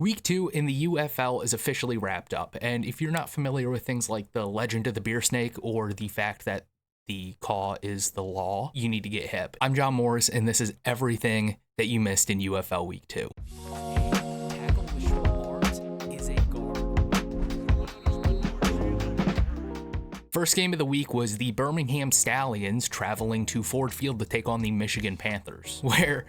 Week 2 in the UFL is officially wrapped up, and if you're not familiar with things like the legend of the beer snake or the fact that the caw is the law, you need to get hip. I'm John Morris, and this is everything that you missed in UFL Week 2. First game of the week was the Birmingham Stallions traveling to Ford Field to take on the Michigan Panthers, where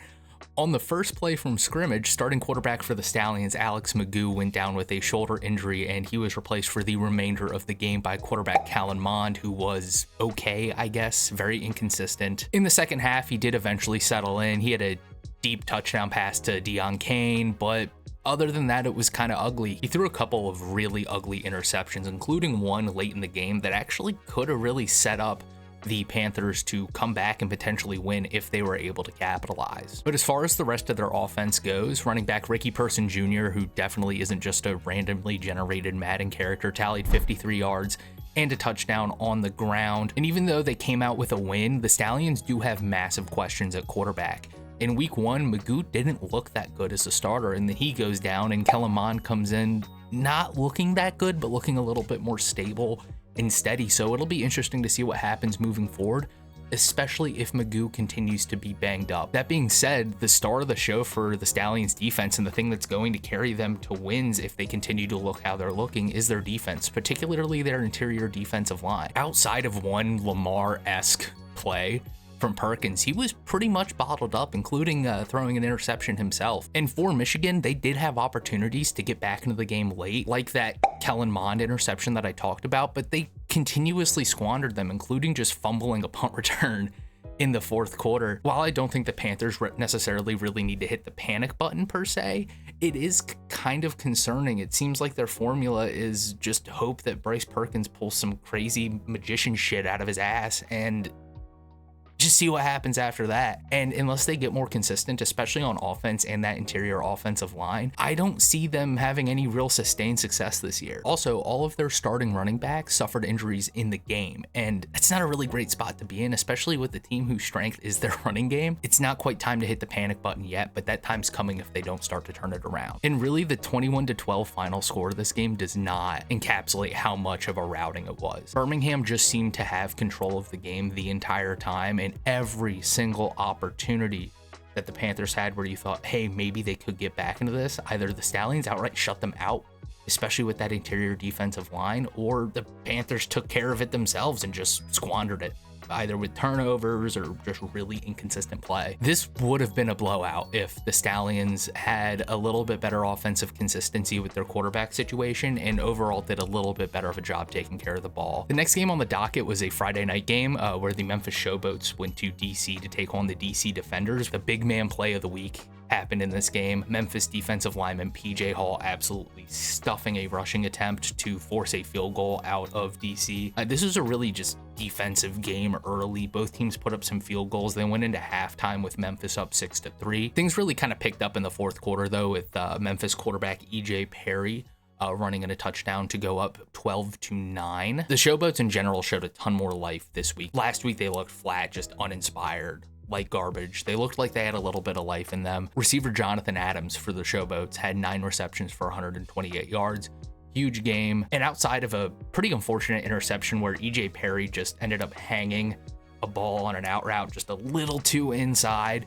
on the first play from scrimmage, starting quarterback for the Stallions, Alex Magoo, went down with a shoulder injury, and he was replaced for the remainder of the game by quarterback Kellen, Mond, who was okay, I guess, very inconsistent. In the second half, he did eventually settle in. He had a deep touchdown pass to Deion Kane, but other than that, it was kind of ugly. He threw a couple of really ugly interceptions, including one late in the game that actually could have really set up the Panthers to come back and potentially win if they were able to capitalize. But as far as the rest of their offense goes, running back Ricky Person Jr., who definitely isn't just a randomly generated Madden character, tallied 53 yards and a touchdown on the ground. And even though they came out with a win, the Stallions do have massive questions at quarterback. In week 1, Magoo didn't look that good as a starter, and then he goes down and Kellen Mond comes in not looking that good, but looking a little bit more stable and steady. So it'll be interesting to see what happens moving forward, especially if Magoo continues to be banged up. That being said, the star of the show for the Stallions defense and the thing that's going to carry them to wins if they continue to look how they're looking is their defense, particularly their interior defensive line. Outside of one Lamar-esque play from Perkins, he was pretty much bottled up, including throwing an interception himself. And for Michigan, they did have opportunities to get back into the game late, like that Kellen Mond interception that I talked about, but they continuously squandered them, including just fumbling a punt return in the fourth quarter. While I don't think the Panthers necessarily really need to hit the panic button per se, it is kind of concerning. It seems like their formula is just hope that Bryce Perkins pulls some crazy magician shit out of his ass and just see what happens after that. And unless they get more consistent, especially on offense and that interior offensive line, I don't see them having any real sustained success this year. Also, all of their starting running backs suffered injuries in the game, and it's not a really great spot to be in, especially with the team whose strength is their running game. It's not quite time to hit the panic button yet, but that time's coming if they don't start to turn it around. And really, the 21-12 final score of this game does not encapsulate how much of a routing it was. Birmingham just seemed to have control of the game the entire time, and every single opportunity that the Panthers had where you thought, hey, maybe they could get back into this, either the Stallions outright shut them out, especially with that interior defensive line, or the Panthers took care of it themselves and just squandered it, either with turnovers or just really inconsistent play. This would have been a blowout if the Stallions had a little bit better offensive consistency with their quarterback situation and overall did a little bit better of a job taking care of the ball. The next game on the docket was a Friday night game where the Memphis Showboats went to DC to take on the DC Defenders. The big man play of the week happened in this game. Memphis defensive lineman PJ Hall absolutely stuffing a rushing attempt to force a field goal out of DC. This was a really just defensive game early. Both teams put up some field goals. They went into halftime with Memphis up 6-3. Things really kind of picked up in the fourth quarter though, with Memphis quarterback EJ Perry running in a touchdown to go up 12-9. The Showboats in general showed a ton more life this week. Last week they looked flat, just uninspired, like garbage. They looked like they had a little bit of life in them. Receiver Jonathan Adams for the Showboats had 9 receptions for 128 yards. Huge game. And outside of a pretty unfortunate interception where EJ Perry just ended up hanging a ball on an out route just a little too inside,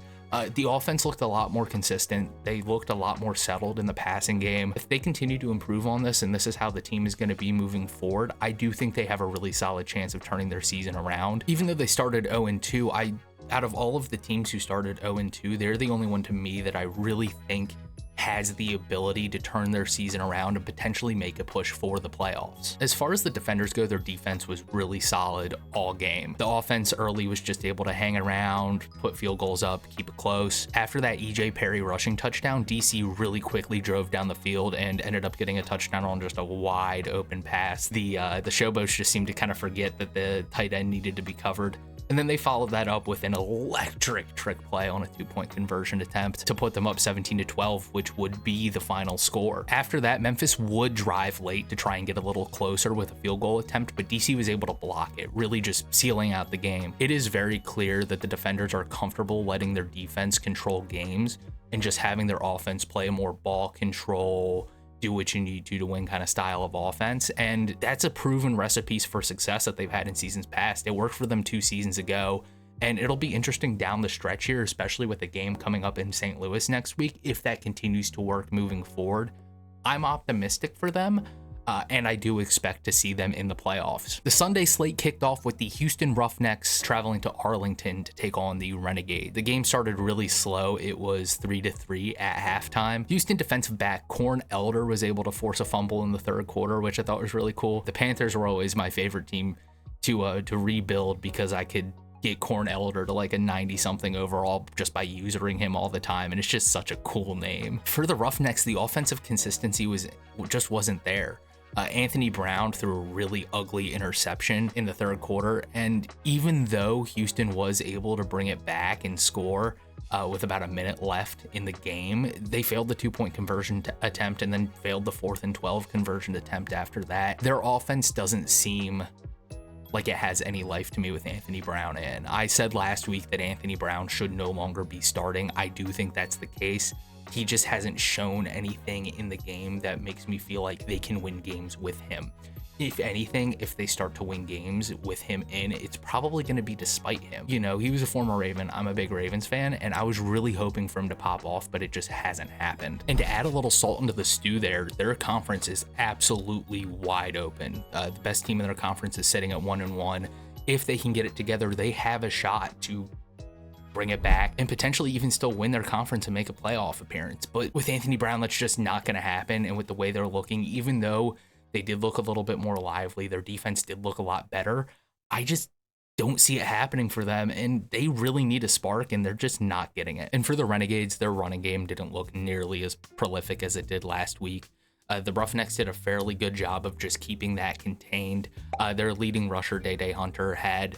the offense looked a lot more consistent. They looked a lot more settled in the passing game. If they continue to improve on this, and this is how the team is going to be moving forward, I do think they have a really solid chance of turning their season around. Even though they started 0-2, out of all of the teams who started 0-2, they're the only one to me that I really think has the ability to turn their season around and potentially make a push for the playoffs. As far as the Defenders go, their defense was really solid all game. The offense early was just able to hang around, put field goals up, keep it close. After that EJ Perry rushing touchdown, DC really quickly drove down the field and ended up getting a touchdown on just a wide open pass. The Showboats just seemed to kind of forget that the tight end needed to be covered. And then they followed that up with an electric trick play on a 2-point conversion attempt to put them up 17-12 12, which would be the final score. After that, Memphis would drive late to try and get a little closer with a field goal attempt, but DC was able to block it, really just sealing out the game. It is very clear that the defenders are comfortable letting their defense control games and just having their offense play a more ball control, do what you need to win kind of style of offense. And that's a proven recipe for success that they've had in seasons past. It worked for them 2 seasons ago. And it'll be interesting down the stretch here, especially with the game coming up in St. Louis next week, if that continues to work moving forward. I'm optimistic for them, and I do expect to see them in the playoffs. The Sunday slate kicked off with the Houston Roughnecks traveling to Arlington to take on the Renegade. The game started really slow. It was 3-3 at halftime. Houston defensive back Corn Elder was able to force a fumble in the third quarter, which I thought was really cool. The Panthers were always my favorite team to rebuild because I could get Corn Elder to like a 90-something overall just by usering him all the time, and it's just such a cool name. For the Roughnecks, the offensive consistency just wasn't there. Anthony Brown threw a really ugly interception in the third quarter, and even though Houston was able to bring it back and score with about a minute left in the game, they failed the 2-point conversion attempt and then failed the 4th and 12 conversion attempt after that. Their offense doesn't seem like it has any life to me with Anthony Brown in. I said last week that Anthony Brown should no longer be starting. I do think that's the case. He just hasn't shown anything in the game that makes me feel like they can win games with him. If anything, if they start to win games with him in, it's probably going to be despite him. You know, he was a former Raven. I'm a big Ravens fan, and I was really hoping for him to pop off, but it just hasn't happened. And to add a little salt into the stew there, their conference is absolutely wide open. The best team in their conference is sitting at 1-1. If they can get it together, they have a shot to bring it back and potentially even still win their conference and make a playoff appearance. But with Anthony Brown, that's just not going to happen. And with the way they're looking, even though they did look a little bit more lively, their defense did look a lot better, I just don't see it happening for them, and they really need a spark, and they're just not getting it. And for the Renegades, their running game didn't look nearly as prolific as it did last week. The Roughnecks did a fairly good job of just keeping that contained. Their leading rusher, Day Hunter, had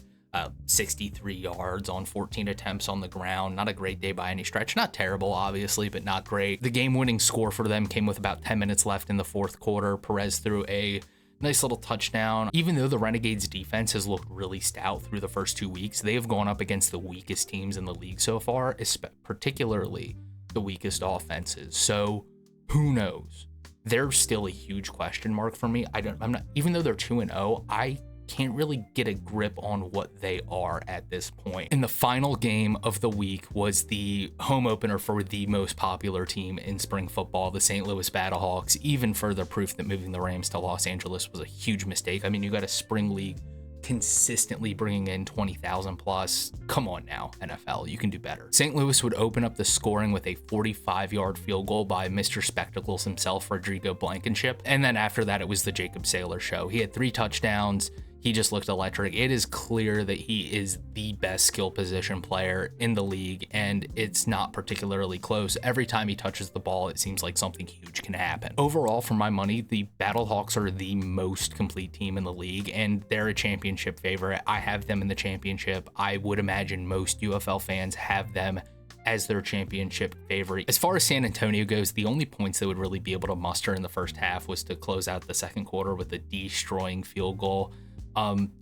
63 yards on 14 attempts on the ground. Not a great day by any stretch. Not terrible, obviously, but not great. The game-winning score for them came with about 10 minutes left in the fourth quarter. Perez threw a nice little touchdown. Even though the Renegades defense has looked really stout through the first 2 weeks, they have gone up against the weakest teams in the league so far, particularly the weakest offenses. So who knows? They're still a huge question mark for me. I'm not, even though they're 2-0, I can't really get a grip on what they are at this point. And the final game of the week was the home opener for the most popular team in spring football, the St. Louis Battlehawks. Even further proof that moving the Rams to Los Angeles was a huge mistake. I mean, you got a spring league consistently bringing in 20,000 plus. Come on now, NFL, you can do better. St. Louis would open up the scoring with a 45-yard field goal by Mr. Spectacles himself, Rodrigo Blankenship. And then after that, it was the Jacob Saylor show. He had 3 touchdowns. He just looked electric. It is clear that he is the best skill position player in the league, and it's not particularly close. Every time he touches the ball, it seems like something huge can happen. Overall, for my money, the Battlehawks are the most complete team in the league, and they're a championship favorite. I have them in the championship. I would imagine most UFL fans have them as their championship favorite. As far as San Antonio goes, the only points they would really be able to muster in the first half was to close out the second quarter with a destroying field goal.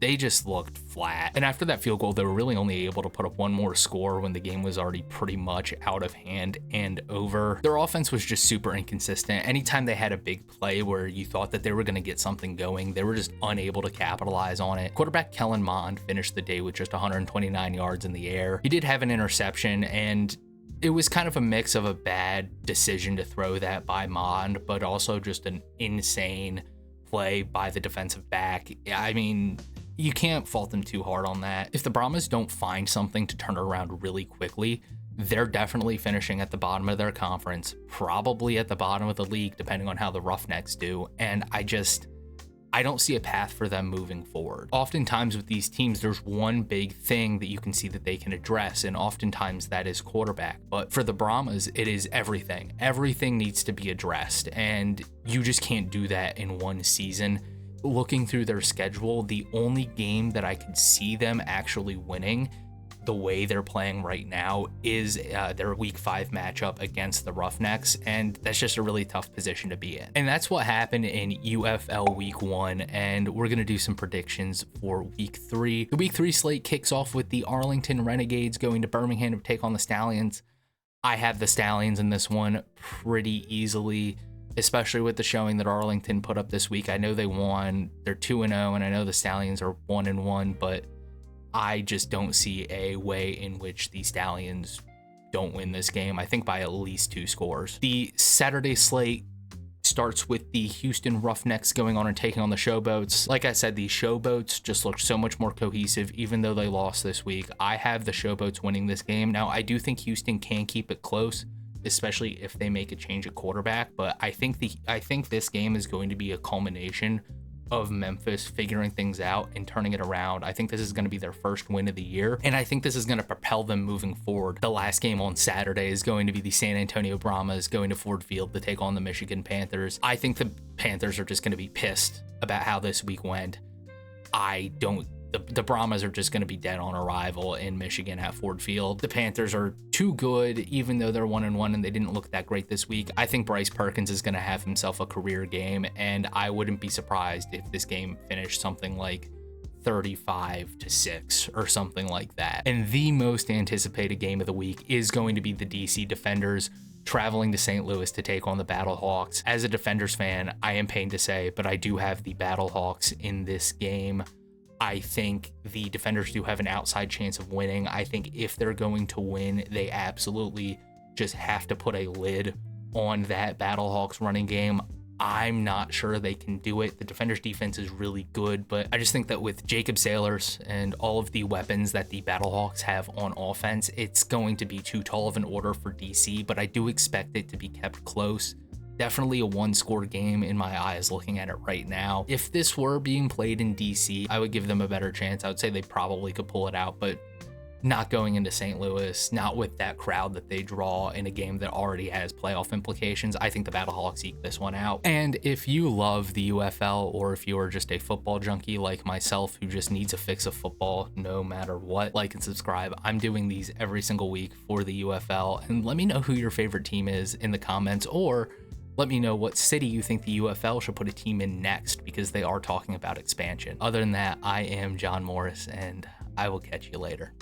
They just looked flat. And after that field goal, they were really only able to put up one more score when the game was already pretty much out of hand and over. Their offense was just super inconsistent. Anytime they had a big play where you thought that they were going to get something going, they were just unable to capitalize on it. Quarterback Kellen Mond finished the day with just 129 yards in the air. He did have an interception, and it was kind of a mix of a bad decision to throw that by Mond, but also just an insane play by the defensive back. I mean, you can't fault them too hard on that. If the Brahmas don't find something to turn around really quickly, they're definitely finishing at the bottom of their conference, probably at the bottom of the league, depending on how the Roughnecks do. And I don't see a path for them moving forward. Oftentimes with these teams, there's one big thing that you can see that they can address, and oftentimes that is quarterback. But for the Brahmas, it is everything. Everything needs to be addressed, and you just can't do that in one season. Looking through their schedule, the only game that I could see them actually winning the way they're playing right now is their week 5 matchup against the Roughnecks, and that's just a really tough position to be in. And that's what happened in UFL week 1, and we're gonna do some predictions for week 3. The week 3 slate kicks off with the Arlington Renegades going to Birmingham to take on the Stallions. I have the Stallions in this one pretty easily, especially with the showing that Arlington put up this week. I know they won, they're 2-0, and I know the Stallions are 1-1, but I just don't see a way in which the Stallions don't win this game. I think by at least 2 scores. The Saturday slate starts with the Houston Roughnecks going on and taking on the Showboats. Like I said, the Showboats just look so much more cohesive, even though they lost this week. I have the Showboats winning this game. Now, I do think Houston can keep it close, especially if they make a change at quarterback, but I think this game is going to be a culmination of Memphis figuring things out and turning it around. I think this is going to be their first win of the year, and I think this is going to propel them moving forward. The last game on Saturday is going to be the San Antonio Brahmas going to Ford Field to take on the Michigan Panthers. I think the Panthers are just going to be pissed about how this week went. The Brahmas are just going to be dead on arrival in Michigan at Ford Field. The Panthers are too good, even though they're 1-1 and they didn't look that great this week. I think Bryce Perkins is going to have himself a career game, and I wouldn't be surprised if this game finished something like 35-6 or something like that. And the most anticipated game of the week is going to be the DC Defenders traveling to St. Louis to take on the Battlehawks. As a Defenders fan, I am pained to say, but I do have the Battlehawks in this game. I think the Defenders do have an outside chance of winning. I think if they're going to win, they absolutely just have to put a lid on that Battlehawks running game. I'm not sure they can do it. The Defenders defense is really good, but I just think that with Jacob Sailors and all of the weapons that the Battlehawks have on offense, it's going to be too tall of an order for DC, but I do expect it to be kept close. Definitely a 1-score game in my eyes looking at it right now. If this were being played in DC, I would give them a better chance. I would say they probably could pull it out, but not going into St. Louis, not with that crowd that they draw in a game that already has playoff implications. I think the Battlehawks eke this one out. And if you love the UFL, or if you are just a football junkie like myself who just needs a fix of football no matter what, like and subscribe. I'm doing these every single week for the UFL, and let me know who your favorite team is in the comments, or let me know what city you think the UFL should put a team in next, because they are talking about expansion. Other than that, I am John Morris, and I will catch you later.